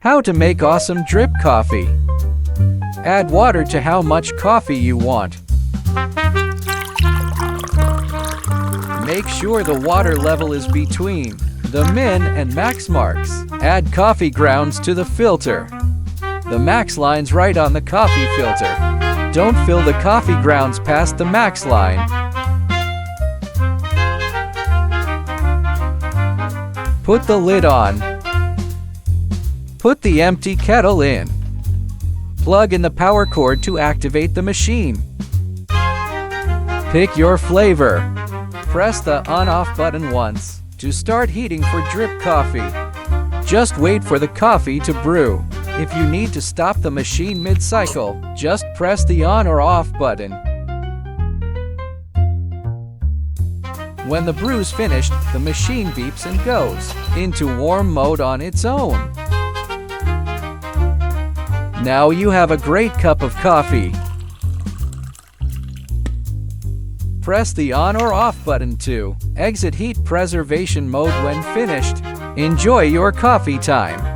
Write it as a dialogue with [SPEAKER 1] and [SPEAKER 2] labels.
[SPEAKER 1] How to make awesome drip coffee. Add water to how much coffee you want. Make sure the water level is between the min and max marks. Add coffee grounds to the filter. The max line's right on the coffee filter. Don't fill the coffee grounds past the max line. Put the lid on. Put the empty kettle in. Plug in the power cord to activate the machine. Pick your flavor. Press the on-off button once to start heating for drip coffee. Just wait for the coffee to brew. If you need to stop the machine mid-cycle, just press the on or off button. When the brew's finished, the machine beeps and goes into warm mode on its own. Now you have a great cup of coffee. Press the on or off button to exit heat preservation mode when finished. Enjoy your coffee time.